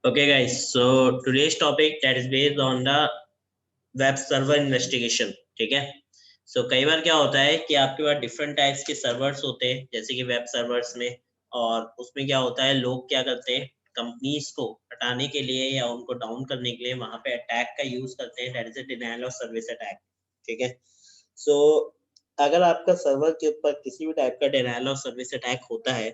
Okay, guys. So today's topic that is based on the web server investigation. ठीक है. सो कई बार क्या होता है कि आपके पास डिफरेंट टाइप्स के सर्वर्स होते हैं, जैसे कि वेब सर्वर्स में, और उसमें क्या होता है, लोग क्या करते हैं, कंपनीज को हटाने के लिए या उनको डाउन करने के लिए वहां पे अटैक का यूज करते हैं, that is a denial of service attack. ठीक है. सो अगर आपका सर्वर के ऊपर किसी भी टाइप का डिनायल ऑफ सर्विस अटैक होता है,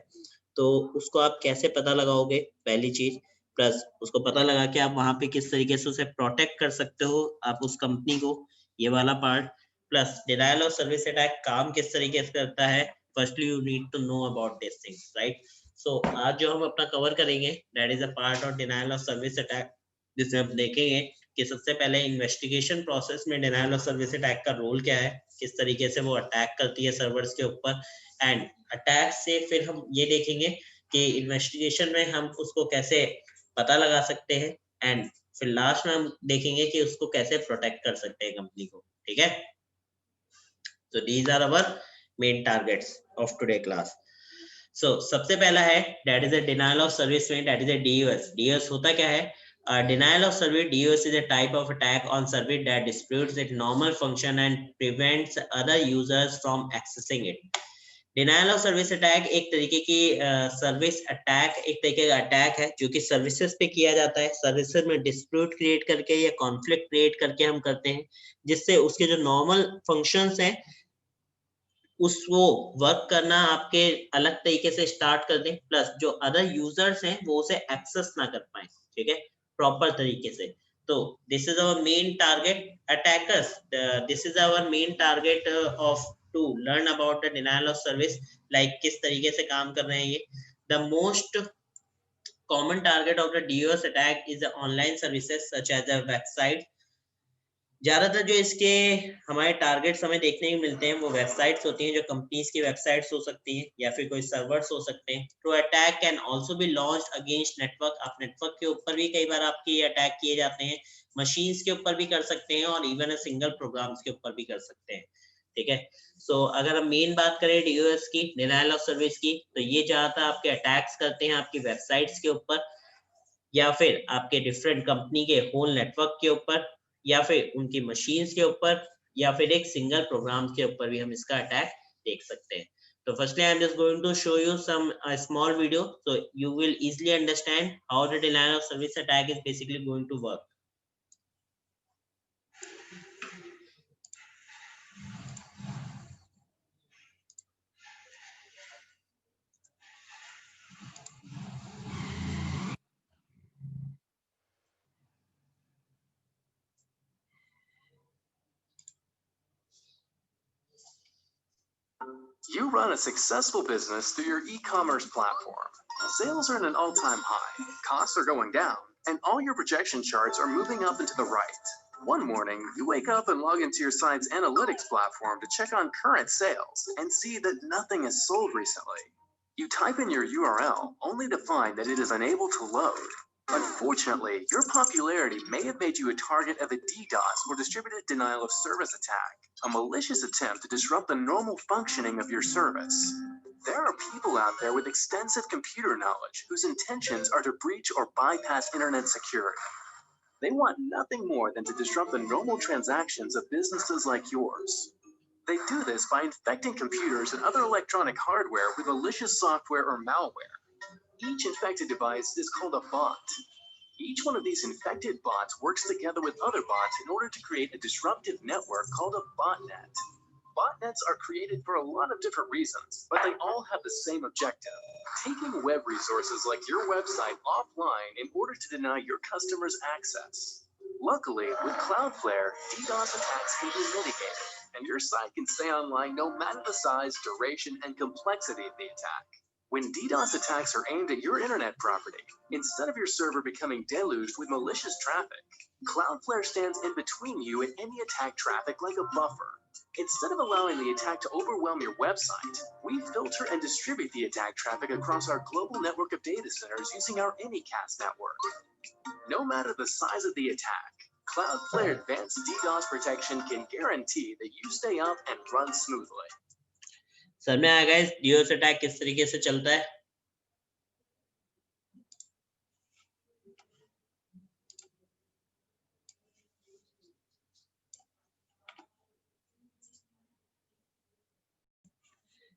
तो उसको आप कैसे पता लगाओगे, पहली चीज. प्लस उसको पता लगा के आप वहां पे किस तरीके से उसे प्रोटेक्ट कर सकते हो, आप उस कंपनी को, ये वाला part. Plus denial of service attack काम किस तरीके से करता है, firstly you need to know about this things, right. So आज जो हम अपना कवर करेंगे, that is a part of denial of service attack, जिसमें हम देखेंगे कि सबसे पहले इन्वेस्टिगेशन प्रोसेस में डिनायल ऑफ सर्विस अटैक का रोल क्या है, किस तरीके से वो अटैक करती है सर्वर्स के ऊपर, एंड अटैक से फिर हम ये देखेंगे कि इन्वेस्टिगेशन में हम उसको कैसे पता लगा सकते हैं, एंड फिर लास्ट में हम देखेंगे कि उसको कैसे प्रोटेक्ट कर सकते हैं कंपनी को. ठीक है. So these are our main targets of today class. So सबसे पहला है that is a denial of service में, that is a DOS. DOS होता क्या है? Denial of service, DOS is a type of attack on service that disputes its normal function and prevents other users from accessing it. Denial of service attack एक तरीके की service attack, एक तरीके का attack है जो कि सर्विसेज पे किया जाता है. सर्विसेज में डिस्प्यूट क्रिएट करके या कॉन्फ्लिक्ट क्रिएट करके हम करते हैं, जिससे उसके जो नॉर्मल फंक्शंस हैं उसको वर्क करना आपके अलग तरीके से स्टार्ट कर दें, प्लस जो अदर यूजर्स हैं वो उसे एक्सेस ना कर पाए. ठीक है, प्रॉपर तरीके से. तो this is our main target attackers, this is our main target of to learn about the denial of service, like किस तरीके से काम कर रहे हैं ये. The most common target of the DOS attack is the online services such as the website. ज्यादातर जो इसके हमारे टारगेट्स हमें देखने को मिलते हैं वो वेबसाइट्स होती हैं, जो कंपनीज की वेबसाइट्स हो सकती हैं या फिर कोई सर्वर्स हो सकते हैं. तो attack can also be launched against network. आप नेटवर्क के ऊपर भी कई बार आपके अटैक किए जाते हैं, मशीन्स के ऊपर भी कर सकते हैं, और इवन सिंगल प्रोग्राम्स के ऊपर भी कर सकते हैं. ठीक है. सो अगर हम मेन बात करें डीओएस की, डिनायल ऑफ सर्विस की, तो ये ज्यादातर आपके अटैक्स करते हैं आपकी वेबसाइट्स के ऊपर, या फिर आपके डिफरेंट कंपनी के होल नेटवर्क के ऊपर, या फिर उनकी मशीन्स के ऊपर, या फिर एक सिंगल प्रोग्राम के ऊपर भी हम इसका अटैक देख सकते हैं. तो firstly I am just going to show you some small video so you will easily understand how the denial of service attack is basically going to work. You run a successful business through your e-commerce platform. Sales are at an all-time high, costs are going down, and all your projection charts are moving up and to the right. One morning, you wake up and log into your site's analytics platform to check on current sales and see that nothing is sold recently. You type in your URL only to find that it is unable to load. Unfortunately, your popularity may have made you a target of a DDoS or distributed denial of service attack, a malicious attempt to disrupt the normal functioning of your service. There are people out there with extensive computer knowledge whose intentions are to breach or bypass internet security. They want nothing more than to disrupt the normal transactions of businesses like yours. They do this by infecting computers and other electronic hardware with malicious software or malware. Each infected device is called a bot. Each one of these infected bots works together with other bots in order to create a disruptive network called a botnet. Botnets are created for a lot of different reasons, but they all have the same objective: taking web resources like your website offline in order to deny your customers access. Luckily, with Cloudflare, DDoS attacks can be mitigated, and your site can stay online no matter the size, duration, and complexity of the attack. When DDoS attacks are aimed at your internet property, instead of your server becoming deluged with malicious traffic, Cloudflare stands in between you and any attack traffic like a buffer. Instead of allowing the attack to overwhelm your website, we filter and distribute the attack traffic across our global network of data centers using our Anycast network. No matter the size of the attack, Cloudflare Advanced DDoS Protection can guarantee that you stay up and run smoothly. समझ में आया guys DOS attack किस तरीके से चलता है?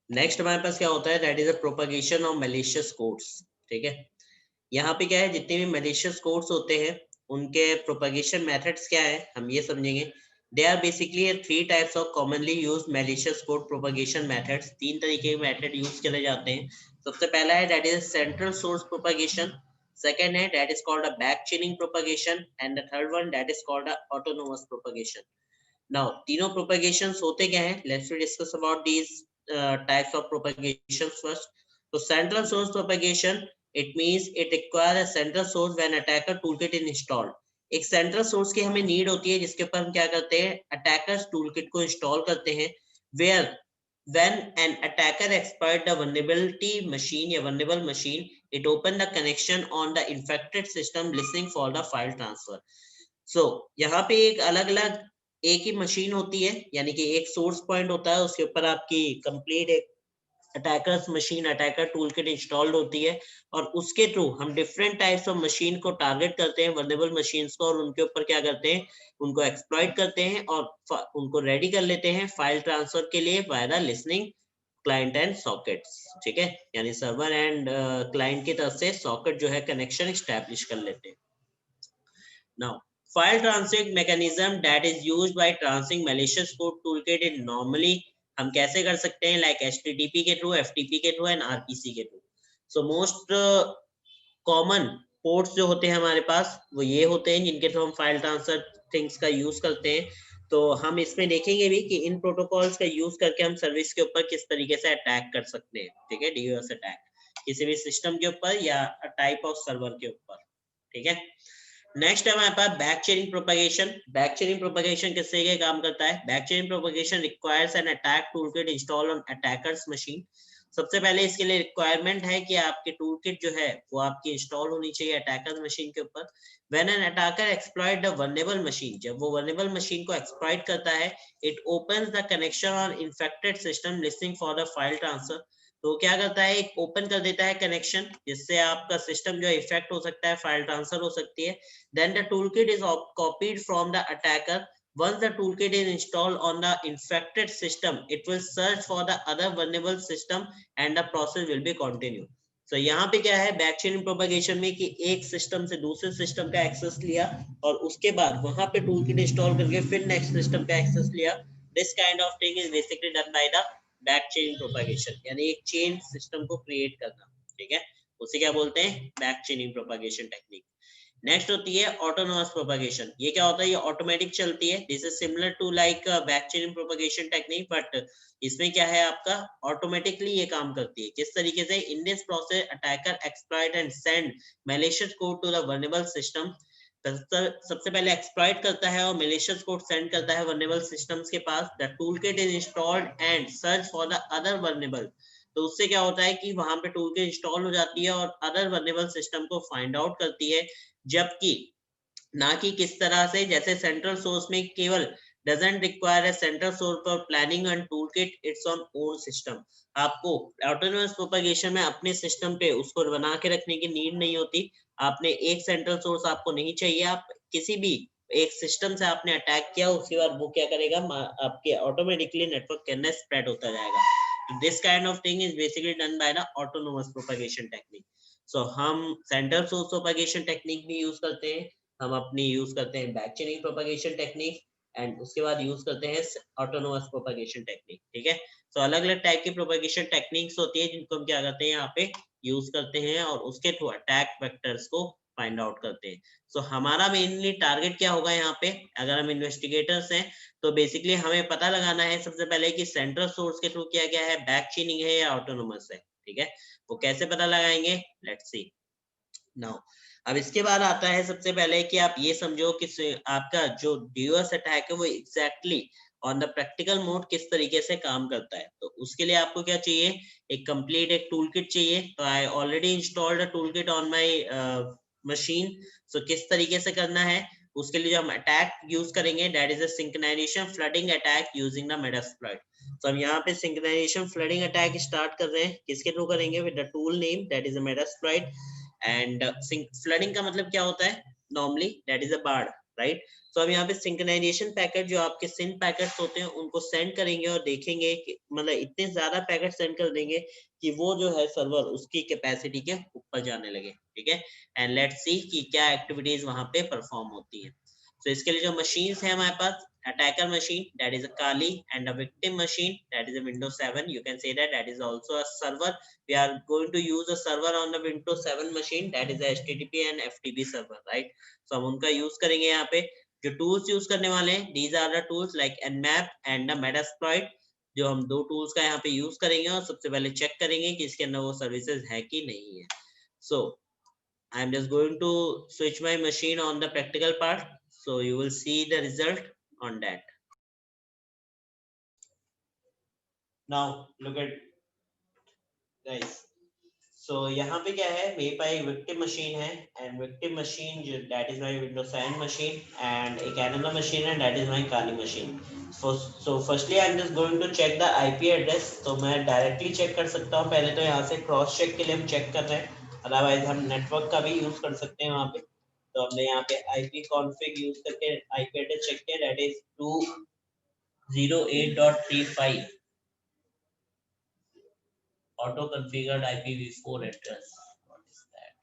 Next हमारे पास क्या होता है, that is a propagation of malicious codes. ठीक है, यहाँ पे क्या है, जितने भी मैलिशियस कोड्स होते हैं उनके प्रोपगेशन मेथड्स क्या है हम ये समझेंगे। They are basically 3 types of commonly used malicious code propagation methods. 3 तरीके के मेथड यूज किए जाते हैं। सबसे पहला है that is central source propagation, second है that is called a back chaining propagation, and the third one that is called a autonomous propagation. Now तीनों प्रोपगेशंस होते क्या है, let's discuss about these types of propagations first. तो central source propagation, it means it requires a central source when attacker toolkit is installed। एक central source की हमें need होती है जिसके ऊपर हम क्या करते हैं, अटैकर्स टूलकिट को इंस्टॉल करते हैं। where when an attacker exploit the vulnerability machine या vulnerable machine, it open the connection on the infected system listening for the file transfer। so यहाँ पे एक अलग अलग एक ही मशीन होती है, यानी कि एक सोर्स पॉइंट होता है, उसके ऊपर आपकी कंप्लीट एक attackers machine, attacker toolkit installed होती है, और उसके थ्रू हम डिफरेंट टाइप्स ऑफ मशीन को टारगेट करते हैं, वल्नरेबल मशीन्स को, और उनके ऊपर क्या करते हैं, उनको एक्सप्लॉइट करते हैं और उनको रेडी कर लेते हैं फाइल ट्रांसफर के लिए by the listening client and sockets. ठीक है, यानी सर्वर एंड क्लाइंट की तरफ से सॉकेट जो है कनेक्शन एस्टैब्लिश कर लेते हैं। Now file transferring mechanism that is used by transferring malicious code toolkit is normally हम कैसे कर सकते हैं, लाइक HTTP के थ्रू, FTP के थ्रू एंड RPC के through. So most common ports जो होते हैं हमारे पास वो ये होते हैं जिनके थ्रू हम फाइल ट्रांसफर थिंग्स का यूज करते हैं। तो हम इसमें देखेंगे भी कि इन प्रोटोकॉल्स का यूज करके हम सर्विस के ऊपर किस तरीके से अटैक कर सकते हैं। ठीक है, DOS अटैक किसी भी सिस्टम के ऊपर या टाइप ऑफ सर्वर के ऊपर। ठीक है, नेक्स्ट है हमारे पास back chaining propagation. Back chaining propagation किस तरीके काम करता है, back chaining propagation requires an attack toolkit install on attacker's machine. सबसे पहले इसके लिए रिक्वायरमेंट है कि आपकी टूलकिट जो है वो आपकी इंस्टॉल होनी चाहिए अटैकर्स मशीन के ऊपर। When an attacker exploit the vulnerable machine, जब वो वल्नरेबल मशीन को एक्सप्लॉइट करता है, it opens the connection on infected system listening for the file transfer. तो क्या करता है, एक ओपन कर देता है कनेक्शन, जिससे आपका सिस्टम जो इफेक्ट हो सकता है, फाइल ट्रांसफर हो सकती है। Then the toolkit is copied from the attacker. Once the toolkit is installed on the infected system, it will search for the other vulnerable system and the process will be continued. So यहाँ पे क्या है back chain propagation में कि एक system से दूसरे system का एक्सेस लिया और उसके बाद वहां पे टूलकिट इंस्टॉल करके फिर नेक्स्ट सिस्टम का एक्सेस लिया। This kind of thing is basically done by the back chain propagation, यानी एक चेन सिस्टम को क्रिएट करना। ठीक है, उसे क्या बोलते हैं, back chaining propagation technique. Next होती है ऑटोनोमस प्रोपगेशन। ये क्या होता है, ये ऑटोमेटिक चलती है। This is similar to like back chaining propagation technique, but इसमें क्या है आपका ऑटोमेटिकली ये काम करती है। किस तरीके से, in this process attacker exploit and send malicious code to the vulnerable system. सबसे पहले एक्सप्लॉइट करता है और मैलिशियस कोड सेंड करता है वल्नरेबल सिस्टम्स के पास। The toolkit is installed and search for the other vulnerable. तो उससे क्या होता है कि वहां पे टूलकिट इंस्टॉल हो जाती है और अदर वल्नरेबल सिस्टम को फाइंड आउट करती है। जबकि ना कि किस तरह से, जैसे सेंट्रल सोर्स में केवल doesn't require a central source for planning and toolkit its on own system। आपको ऑटोनोमस प्रोपगेशन में अपने सिस्टम पे उसको बना के रखने की नीड नहीं होती। आपने एक सेंट्रल सोर्स आपको नहीं चाहिए, आप किसी भी एक सिस्टम से आपने अटैक किया, उसके बाद वो क्या करेगा, आपके ऑटोमेटिकली नेटवर्क के अंदर स्प्रेड होता जाएगा। This kind of thing is basically done by the autonomous propagation technique. So हम सेंट्रल सोर्स प्रोपगेशन टेक्निक भी यूज करते हैं, हम अपनी यूज करते हैं back chaining propagation technique, and उसके बाद यूज करते हैं ऑटोनोमस प्रोपगेशन टेक्निक। ठीक है, तो अलग अलग टाइप की प्रोपगेशन टेक्निक्स होती है जिनको हम क्या करते हैं यहाँ पे यूज करते हैं और उसके थ्रू अटैक वेक्टर्स को फाइंड आउट करते हैं। सो हमारा मेनली टारगेट क्या होगा यहाँ पे, अगर हम इन्वेस्टिगेटर्स हैं तो बेसिकली हमें पता लगाना है सबसे पहले कि सेंट्रल सोर्स के थ्रू क्या क्या है, बैक चेनिंग है या ऑटोनोमस है। ठीक है, वो कैसे पता लगाएंगे, लेट्स सी नाउ। अब इसके बाद आता है सबसे पहले कि आप ये समझो कि आपका जो DOS अटैक है वो exactly on the practical mode किस तरीके से काम करता है। तो उसके लिए आपको क्या चाहिए, एक कंप्लीट एक टूलकिट चाहिए। तो I already installed a toolkit on my machine. So किस तरीके से करना है, उसके लिए जो हम अटैक यूज करेंगे that is a synchronization flooding attack using the Metasploit. तो हम यहाँ पे सिंक्रोनाइजेशन फ्लडिंग अटैक स्टार्ट कर रहे हैं, किसके थ्रू करेंगे, with the tool name that is a Metasploit. And flooding का मतलब क्या होता है, नॉर्मली दैट इज अ बाढ़, राइट। तो हम यहाँ पे सिंक्रोनाइजेशन पैकेट जो आपके सिन पैकेट्स होते हैं उनको सेंड करेंगे और देखेंगे कि मतलब इतने ज्यादा पैकेट सेंड कर देंगे कि वो जो है सर्वर उसकी कैपेसिटी के ऊपर जाने लगे, ठीक है। एंड लेट्स सी कि क्या एक्टिविटीज वहां पे परफॉर्म होती है। तो इसके लिए जो मशीन्स है हमारे पास, attacker machine, that is a Kali, and a victim machine, that is a Windows 7. You can say that that is also a server. We are going to use a server on the Windows 7 machine, that is a HTTP and FTP server, right? So हम उनका use करेंगे यहाँ पे। जो tools use करने वाले हैं, these are the tools like Nmap and the Metasploit, जो हम दो टूल्स का यहाँ पे यूज करेंगे और सबसे पहले चेक करेंगे कि इसके अंदर वो सर्विसेज है कि नहीं है। So I am just going to switch my machine on the practical part, so you will see the result on that. Now look at guys, so यहाँ पे क्या है, मेरे पास एक विक्टिम मशीन है एंड विक्टिम मशीन जो that is my Windows 7 machine and एक अनदर मशीन है that is my Kali machine. So firstly I am just going to check the IP address. तो मैं डायरेक्टली चेक कर सकता हूँ, पहले तो यहाँ से क्रॉस चेक के लिए हम चेक कर रहे हैं, अदरवाइज हम नेटवर्क का भी यूज कर सकते हैं वहाँ पे। तो हमने यहाँ पे आईपी कॉन्फ़िग यूज करके आईपी एड्रेस चेक किया, that is 208.35 auto configured IPv4 address. What is that?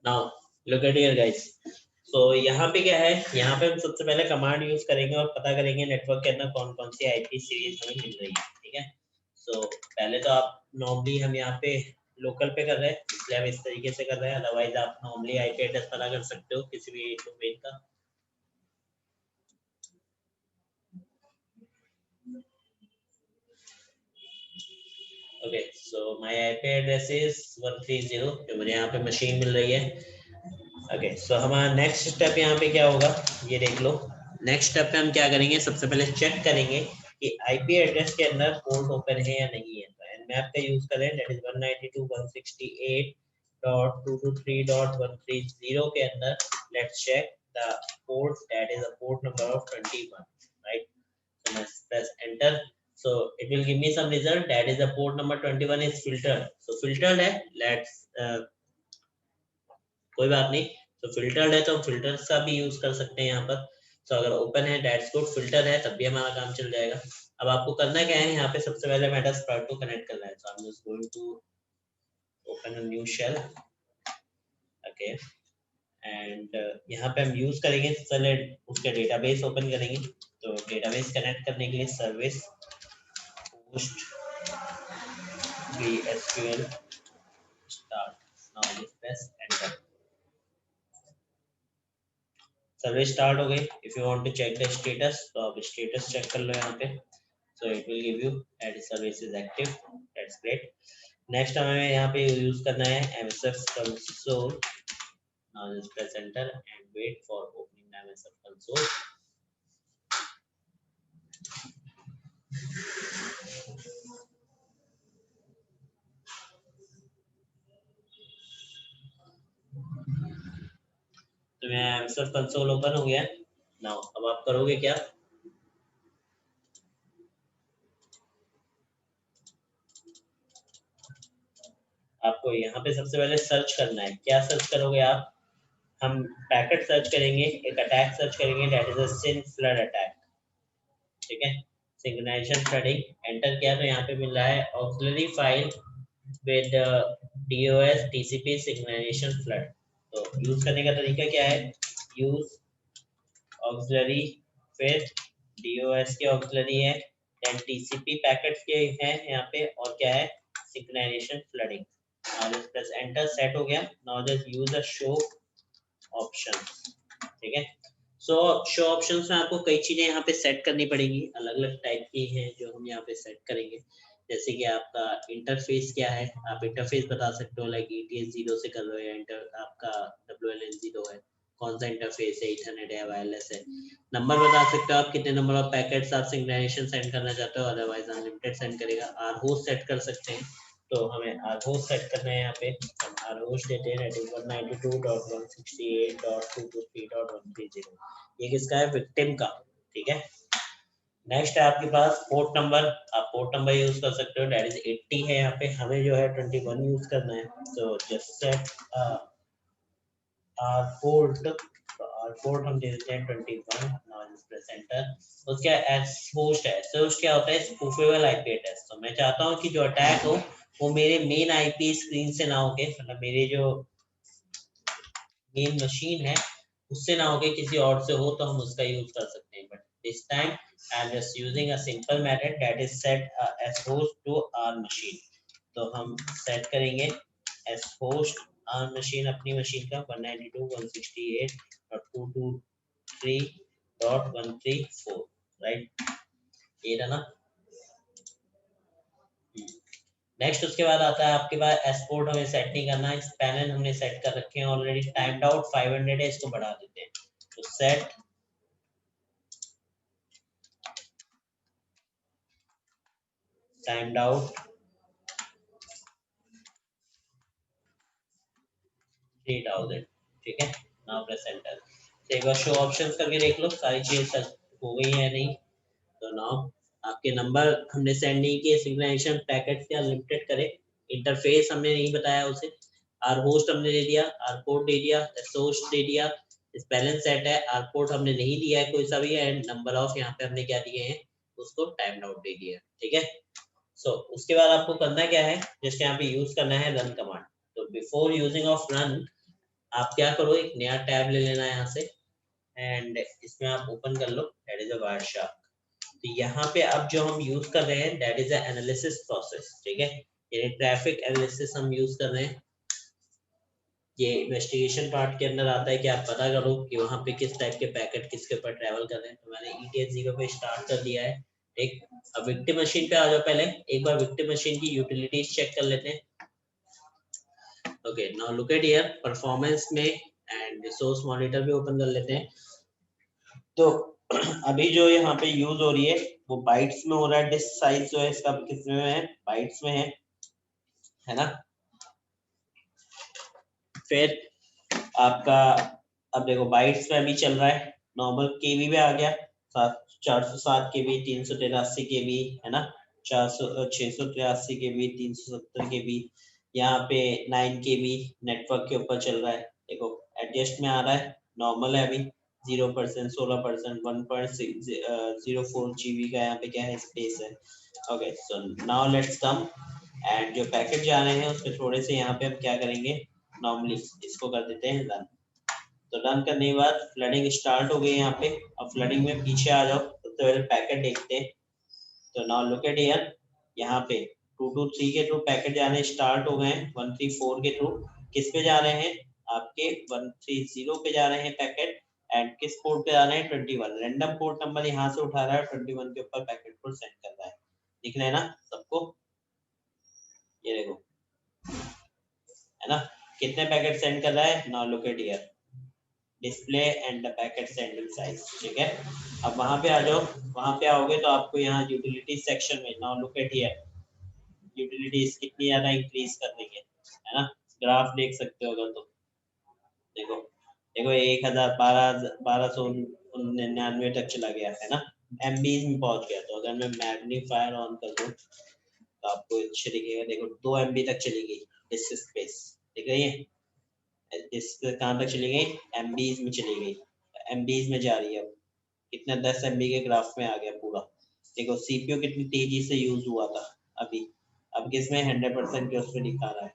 Now look at here guys. So यहाँ पे क्या है, यहाँ पे हम सबसे पहले कमांड यूज करेंगे और पता करेंगे नेटवर्क के अंदर कौन कौन सी आईपी सीरीज हमें मिल रही है, ठीक है। सो पहले तो आप नॉर्मली हम यहाँ पे लोकल पे कर रहे हैं, इसलिए हम इस तरीके से कर रहे हैं, अदरवाइज आप नॉर्मली आईपी एड्रेस पता कर सकते हो किसी भी डोमेन का। Okay, so my IP address is 130 जो मुझे यहाँ पे मशीन मिल रही है। ओके, सो हमारा नेक्स्ट स्टेप यहाँ पे क्या होगा, ये देख लो। नेक्स्ट स्टेप पे हम क्या करेंगे, सबसे पहले चेक करेंगे कि आईपी एड्रेस के अंदर पोर्ट ओपन है या नहीं है। तो nmap का यूज करें, दैट इज 192.168.223.130 के अंदर let's check the port, that is a port number of 21, right. so let's press enter, so it will give me some result, that is the port number 21 is filtered, so filtered है, let's कोई बात नहीं। तो filtered है तो हम filter का भी यूज कर सकते हैं यहाँ पर। तो अगर ओपन है दैट्स गुड, फिल्टर है तब भी हमारा काम चल जाएगा। अब आपको करना क्या है, यहाँ पे सबसे पहले मेटास्प्लॉइट को कनेक्ट करना है। तो I am just going to open a new shell, okay, and यहाँ पे हम यूज करेंगे, पहले उसके डेटाबेस ओपन करेंगे। तो डेटाबेस कनेक्ट करने के लिए service host VSQL start, now just press enter, service start हो गई। If you want to check the status तो आप स्टेटस चेक कर लो यहाँ पे, so it will give you that service is active, that's great. Next हमें यहाँ पे यूज करना है MSF console, now just press enter and wait for opening the MSF console। तो मेरा MSF console ओपन हो गया। नाउ अब आप करोगे क्या, आपको यहाँ पे सबसे पहले सर्च करना है। क्या सर्च करोगे आप, हम पैकेट सर्च करेंगे, एक अटैक सर्च करेंगे, that is a SYN flood attack, ठीक है। सिंक्रोनाइजेशन फ्लडिंग एंटर किया तो यहाँ पे मिल रहा है auxiliary file with DOS TCP synchronization flood. तो यूज करने का तरीका क्या है, यूज ऑक्सिलरी, फिर DOS के ऑक्सिलरी है, देन TCP पैकेट्स के हैं यहाँ पे, और क्या है synchronization flooding. Now just press enter, set हो गया। Now just use a show options, ठीक है। सो शो ऑप्शंस में आपको कई चीजें यहाँ पे सेट करनी पड़ेगी, अलग अलग टाइप की हैं जो हम यहाँ पे सेट करेंगे। जैसे कि आपका इंटरफेस क्या है, आप इंटरफेस बता सकते हो, लाइक ETS 0 से कर लो या आपका WLAN 0 है, कौन सा इंटरफेस है, इथरनेट है, वायरलेस है। नंबर बता सकते हो आप, कितने नंबर ऑफ पैकेट्स आप सिंक्रोनाइजेशन सेंड करना चाहते हो, अदरवाइज अनलिमिटेड सेंड करेगा। आर होस्ट सेट कर सकते हैं, तो हमें आर होस्ट सेट करना है। यहाँ पे हम आर होस्ट देते हैं, दैट इज 192.168.223.130। ये किसका है, विक्टिम का, ठीक है। नेक्स्ट है आपके पास पोर्ट नंबर, आप पोर्ट नंबर यूज कर सकते हो, दैट इज 80 है। यहाँ पे हमें जो है 21 यूज करना है, तो जस्ट सेट पोर्ट हम दे देते हैं 21 नॉन प्रेजेंटर। उसके एस होस्ट है, तो क्या होता है स्पूफेबल आईपी एड्रेस। तो मैं चाहता हूँ कि जो अटैक हो वो मेरे मेन आईपी स्क्रीन से ना होके, मतलब मेरे जो मेन मशीन है उससे ना होके किसी और से हो, तो हम उसका यूज कर सकते हैं। But this time I am just using a simple method that is set S host to our machine. तो हम सेट करेंगे एस होस्ट आवर मशीन, अपनी मशीन का 192.168.223.134, राइट, ये था ना। नेक्स्ट उसके बाद आता है आपके पास एक्सपोर्ट, हमें सेट नहीं करना है, पैनल हमने सेट कर रखे हैं ऑलरेडी। टाइम्ड आउट 500 है, इसको बढ़ा देते हैं। तो सेट टाइम्ड आउट 3000, ठीक है। Now press enter. एक बार शो ऑप्शंस करके देख लो सारी चीजें हो गई है नहीं। तो नाउ आपके नंबर हमने सेंड नहीं किए, सिग्नेचर पैकेट के अनलिमिटेड करे, इंटरफेस हमने नहीं बताया उसे, आर होस्ट हमने दे दिया, आर पोर्ट दे दिया, एस होस्ट दे दिया, इस बैलेंस सेट है, आर पोर्ट हमने नहीं दिया है कोई सा भी, एंड नंबर ऑफ यहाँ पे हमने क्या दिए हैं उसको टाइम आउट दे दिया, ठीक है। सो उसके बाद आपको करना क्या है, जस्ट यहाँ पे यूज करना है रन कमांड। तो बिफोर यूजिंग ऑफ रन आप क्या करो, एक नया टैब ले लेना है यहाँ से, एंड इसमें आप ओपन कर लो, दैट इज अ वायरशार्क। तो यहाँ पे अब जो हम यूज कर रहे हैं that is a analysis process, ठीक है, यानी ट्रैफिक एनालिसिस हम यूज कर रहे हैं। ये इन्वेस्टिगेशन पार्ट के अंदर आता है कि आप पता करो कि वहाँ पे किस टाइप के पैकेट किसके ऊपर ट्रैवल कर रहे हैं। तो मैंने ETH 0 पे स्टार्ट कर दिया है। एक अब विक्टिम मशीन पे आ जाओ, पहले एक बार विक्टिम मशीन की यूटिलिटीज चेक कर लेते हैं। Okay, now look at here performance में, एंड रिसोर्स मॉनिटर भी ओपन कर लेते हैं। तो अभी जो यहाँ पे यूज हो रही है वो बाइट्स में हो रहा है, डिस्क साइज जो है इसका किस में है, बाइट्स में है ना। फिर आपका अब देखो बाइट्स में अभी चल रहा है, नॉर्मल केबी में आ गया 407 KB, 383 KB, है ना, 683 KB, 370 KB, यहाँ पे 9 KB नेटवर्क के ऊपर चल रहा है। देखो एडजस्ट में आ रहा है, नॉर्मल है अभी 0%, 16%, 1.04 GB का यहाँ पे क्या है स्पेस है। Okay, so now let's come, and जो पैकेट जा रहे हैं उसमें थोड़े से यहाँ पे हम क्या करेंगे, नॉर्मली इसको कर देते हैं रन। तो रन करने के बाद फ्लडिंग स्टार्ट हो गई यहाँ पे। अब फ्लडिंग में पीछे आ जाओ, सबसे पहले पैकेट देखते हैं। तो नाउ लुक एट हियर, यहाँ पे 223 के थ्रू पैकेट जाने स्टार्ट हो गए हैं, 134 के थ्रू किस पे जा रहे हैं, आपके 130 पे जा रहे हैं पैकेट, एंड किस पोर्ट पे जा रहे हैं 21, रैंडम पोर्ट नंबर यहाँ से उठा रहा है, 21 के ऊपर पैकेट को सेंड कर रहा है। दिख रहा है ना सबको, ये देखो, है ना, कितने पैकेट सेंड कर रहा है। Now look at here display and the packet sending size, ठीक है। अब वहां पे आ जाओ, वहां पे आओगे तो आपको यहाँ यूटिलिटी सेक्शन में, now look at here, utilities कितनी ज्यादा इंक्रीज कर देंगे, है ना, ग्राफ देख सकते हो अगर तो देखो, देखो 1299 तक चला गया है ना, MBs में पहुंच गया। तो अगर मैं मैग्नीफायर ऑन कर दूं तो आपको अच्छे दिखेगा, देखो 2 MB तक चली गई डिस्क स्पेस, दिख रही है, डिस्क कहाँ तक चली गई, MBs में चली गई, MBs में जा रही है अब, कितना 10 MB के ग्राफ में आ गया पूरा। देखो CPU कितनी तेजी से यूज हुआ था अभी, अब किसमें 100% के उसमें दिखा रहा है,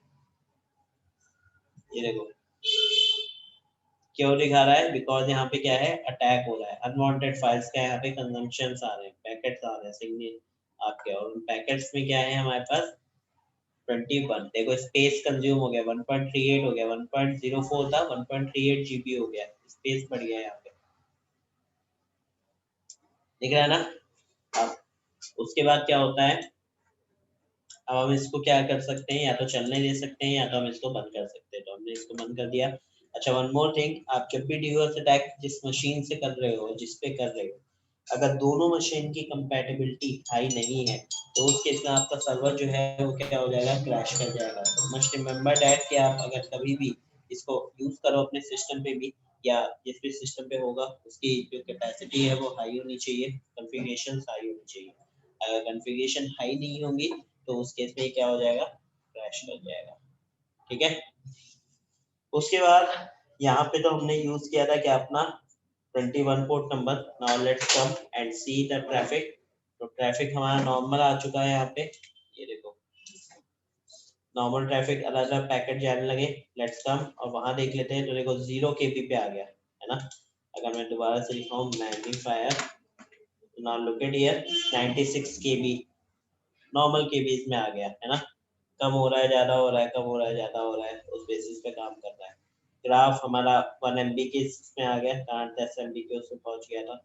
ये देखो क्यों दिखा रहा है, बिकॉज यहाँ पे क्या है अटैक हो रहा है, अनवांटेड फाइल्स का यहाँ पे कंजम्पशन आ रहे हैं, पैकेट्स आ रहे हैं सिग्नल आपके, और उन पैकेट्स में क्या है हमारे पास 21, देखो स्पेस कंज्यूम हो गया, 1.38 हो गया, 1.04 था 1.38 GB हो गया, स्पेस बढ़ गया यहाँ पे, दिख रहा है ना। अब उसके बाद क्या होता है, अब हम इसको क्या कर सकते हैं, या तो चलने दे सकते हैं या तो हम इसको बंद कर सकते हैं। तो हमने इसको बंद कर दिया। अच्छा वन मोर थिंग, आप जब भी डीओएस अटैक जिस मशीन से कर रहे हो, जिस पे कर रहे हो, अगर दोनों मशीन की कंपैटिबिलिटी हाई नहीं है तो उस केस में आपका सर्वर जो है वो क्या हो जाएगा, क्रैश कर जाएगा। तो मस्ट रिमेंबर दैट कि आप अगर कभी भी इसको यूज करो अपने सिस्टम पे भी, या जिस भी सिस्टम पे होगा उसकी जो कैपेसिटी है वो हाई होनी चाहिए, कॉन्फ़िगरेशन हाई होनी चाहिए। अगर कॉन्फ़िगरेशन हाई नहीं होंगी तो उस केस में क्या हो जाएगा, क्रैश कर जाएगा, ठीक है। उसके बाद यहाँ पे तो हमने यूज किया था क्या अपना 21 port number. Now let's come and see the traffic. तो ट्रैफिक हमारा नॉर्मल आ चुका है यहाँ पे, ये देखो नॉर्मल ट्रैफिक, अलग अलग पैकेट जाने लगे। लेट्स कम और वहां देख लेते हैं, तो देखो 0 kb पे आ गया है ना। अगर मैं दोबारा से लिखा हूँ मैग्नीफायर, तो now look at here 96 kb normal KB's में आ गया है ना। कम हो रहा है, ज्यादा हो रहा है, कम हो रहा है, ज्यादा हो रहा है, उस बेसिस पे काम कर रहा है। ग्राफ हमारा 1 MB के इसमें आ गया, कारण 10 MB के उसमें पहुंच गया था।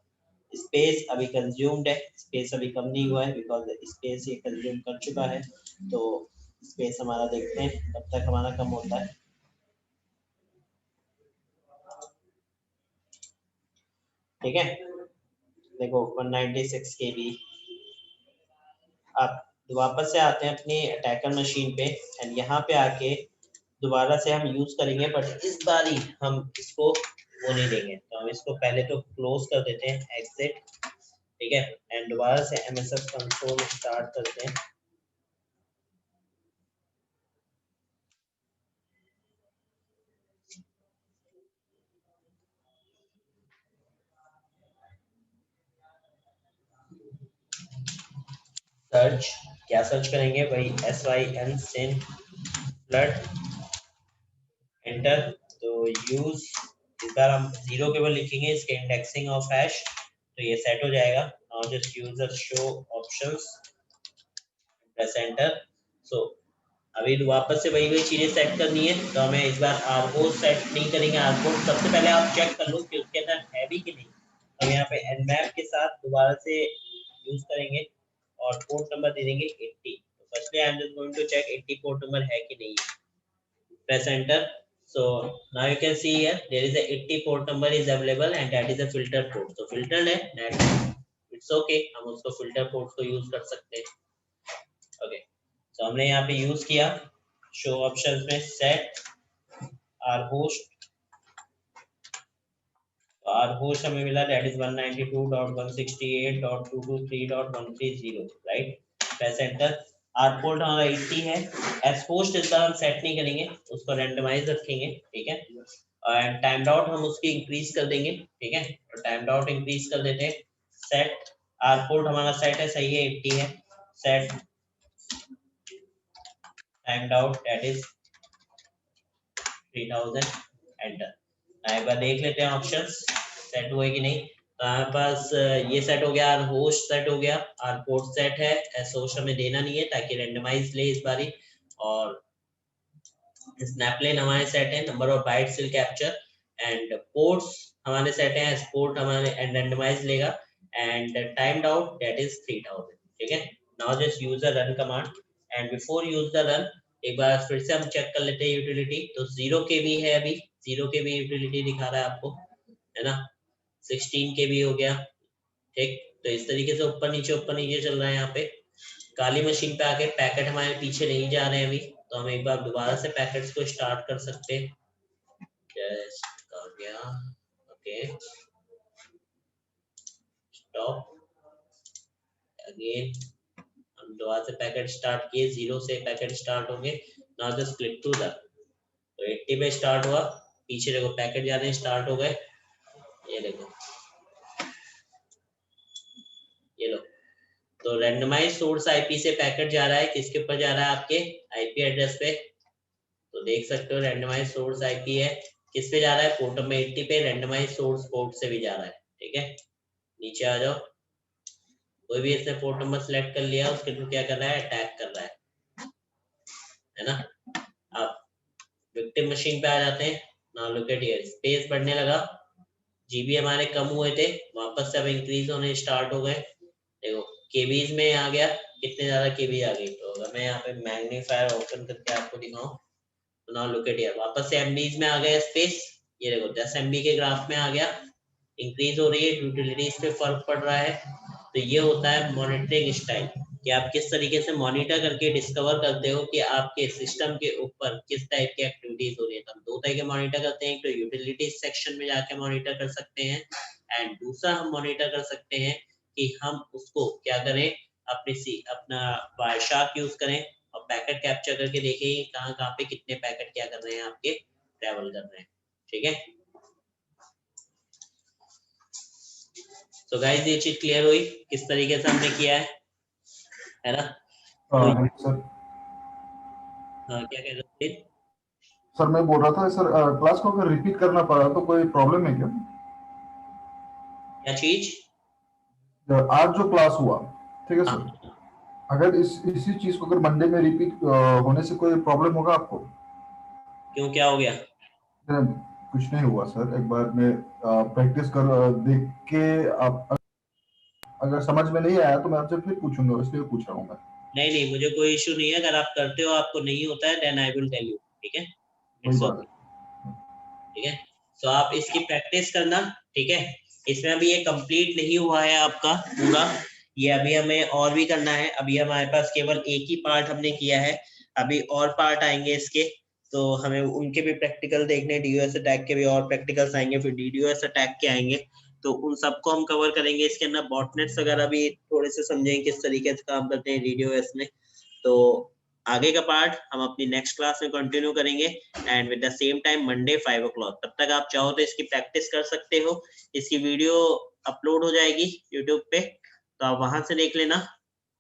स्पेस अभी कंज्यूम्ड है, स्पेस अभी कम नहीं हुआ है बिकॉज स्पेस ये कंज्यूम कर चुका है। तो स्पेस हमारा देखते हैं कब तक हमारा कम होता है। ठीक है, देखो 196 kb। अब वापस से आते हैं अपनी अटैकर मशीन पे एंड यहाँ पे आके दोबारा से हम यूज करेंगे, बट इस बार ही हम इसको वो नहीं देंगे। तो हम इसको पहले तो क्लोज कर देते हैं, एग्जिट। ठीक है, एंड दोबारा से MSF कंसोल स्टार्ट करते हैं। सर्च, क्या सर्च करेंगे भाई, SYN सिन फ्लड, एंटर। तो यूज, इस बार हम 0 केवल लिखेंगे, इसके इंडेक्सिंग ऑफ हैश, तो ये सेट हो जाएगा। Now just user show options, press enter. So अभी वापस से वही वही चीजें सेट करनी है, तो हमें इस बार आरकोड सेट नहीं करेंगे। आरकोड सबसे पहले आप चेक कर लो कि उसके अंदर है भी कि नहीं। हम यहाँ पे nmap के साथ दोबारा से यूज करेंगे और पोर्ट नंबर दे देंगे 80। तो firstly I am just going to check 80 port number है कि नहीं है। Press enter. So now you can see here there is a 80 port number is available and that is a filter port. तो filtered है, that it's okay, हम उसको filter port को use कर सकते हैं। ओके, तो हमने यहाँ पे यूज किया शो ऑप्शंस में सेट आर होस्ट। तो आर होस्ट हमें मिला that is 192.168.223.130, right. Press enter. R port हमारा 80 है। एस होस्ट इस बार हम सेट नहीं करेंगे, उसको रैंडमाइज रखेंगे। ठीक है, एंड टाइम आउट हम उसकी इंक्रीज कर देंगे। ठीक है, तो टाइम आउट इंक्रीज कर देते हैं। सेट आर पोर्ट हमारा सेट है, सही है, 80 है। Set time out that is 3000, enter. एक बार देख लेते हैं ऑप्शंस सेट हुए कि नहीं। तो हमारे पास ये सेट हो गया, आर होस्ट सेट हो गया, आर पोर्ट सेट है, एस होस्ट हमें देना नहीं है ताकि रैंडमाइज ले इस बारी। और स्नैपलेन हमारे सेट है, number of bite will capture, and ports हमारे सेट है, पोर्ट हमारे रैंडमाइज लेगा, and timed out that is 3000। ठीक है, now just use the run command and before use the run एक बार फिर से हम चेक कर लेते हैं यूटिलिटी। तो 0 kb है, अभी 0 kb यूटिलिटी दिखा रहा है आपको, है ना। 16 kb हो गया। ठीक, तो इस तरीके से ऊपर नीचे चल रहा है। यहाँ पे काली मशीन पे आके पैकेट हमारे पीछे नहीं जा रहे हैं अभी, तो हम एक बार दोबारा से पैकेट्स को स्टार्ट कर सकते हैं। जस्ट कर गया, ओके, स्टॉप अगेन। हम दोबारा से पैकेट स्टार्ट किए, 0 से पैकेट स्टार्ट होंगे। Now just click to the, तो 80 पे स्टार्ट हुआ, पीछे देखो पैकेट जाने स्टार्ट हो गए, ये देखो, ये लो। तो रैंडमाइज सोर्स आईपी से पैकेट जा रहा है, किसके ऊपर जा रहा है, आपके आईपी एड्रेस पे। तो देख सकते हो रैंडमाइज सोर्स आईपी है, किस पे जा रहा है, पोर्ट नंबर 80 पे, रैंडमाइज सोर्स पोर्ट से भी जा रहा है। ठीक है, नीचे आ जाओ। कोई भी इसने पोर्ट नंबर सेलेक्ट कर लिया, उसके थ्रू क्या कर रहा है, अटैक कर रहा है ना। अब विक्टिम मशीन पे आ जाते हैं। Now look at here, space बढ़ने लगा, जीबी हमारे कम हुए थे, वापस से अब इंक्रीज होने स्टार्ट हो गए। देखो केबीज में आ गया, कितने ज्यादा केबी आ गई। तो अगर मैं यहाँ पे मैग्नीफायर ओपन करके आपको दिखाऊं, तो नाउ लुक एट हियर, वापस से एमबीज में आ गया स्पेस। ये देखो 10 MB के ग्राफ में आ गया, इंक्रीज हो रही है, यूटिलिटीज पे फर्क पड़ रहा है। तो ये होता है मॉनिटरिंग स्टाइल, कि आप किस तरीके से मॉनिटर करके डिस्कवर करते हो कि आपके सिस्टम के ऊपर किस टाइप की एक्टिविटीज हो रही है। तो हम दो तरह के मॉनिटर करते हैं, तो यूटिलिटीज सेक्शन में जाके मॉनिटर कर सकते हैं, एंड दूसरा हम मॉनिटर कर सकते हैं कि हम उसको क्या करें, अपना वायरशार्क यूज करें और पैकेट कैप्चर करके देखें कहाँ कहाँ पे कितने पैकेट क्या कर रहे हैं आपके ट्रैवल कर रहे हैं। ठीक है। तो गाइस ये चीज क्लियर हुई किस तरीके से हमने किया है ना? तो सर क्या कह रहे थे? सर मैं बोल रहा था सर, क्लास को अगर रिपीट करना पड़ा तो कोई प्रॉब्लम है क्या? क्या चीज? आज जो क्लास हुआ, ठीक है हाँ, सर, अगर इसी चीज को अगर मंडे में रिपीट होने से कोई प्रॉब्लम होगा आपको? क्यों, क्या हो गया? कुछ नहीं हुआ सर, एक बार मैं प्रैक्टिस कर देख के, आप अगर समझ में नहीं आया तो मैं आपसे फिर पूछूंगा, इसलिए पूछ रहा हूँ मैं। नहीं नहीं, मुझे कोई इशू नहीं है, अगर आप करते हो आपको नहीं होता है then I will tell you, ठीक है? कोई इट्स बात ओके, ठीक है। तो आप इसकी प्रैक्टिस करना, ठीक है। इसमें अभी ये कंप्लीट नहीं हुआ है आपका पूरा, ये अभी हमें और भी करना है। अभी हमारे पास केवल एक ही पार्ट हमने किया है, अभी और पार्ट आएंगे इसके, तो हमें उनके भी प्रैक्टिकल देखने, डीडीओएस अटैक के भी और प्रैक्टिकल्स आएंगे, फिर डीडीओएस अटैक के आएंगे, तो उन सबको हम कवर करेंगे। इसके अंदर बॉटनेट्स वगैरह भी थोड़े से समझेंगे किस तरीके से काम करते हैं डीडीओएस में। तो आगे का पार्ट हम अपनी नेक्स्ट क्लास में कंटिन्यू करेंगे and with the same time Monday 5 o'clock। तब तक आप चाहो तो इसकी प्रैक्टिस कर सकते हो, इसकी वीडियो अपलोड हो जाएगी यूट्यूब पे, तो आप वहां से देख लेना।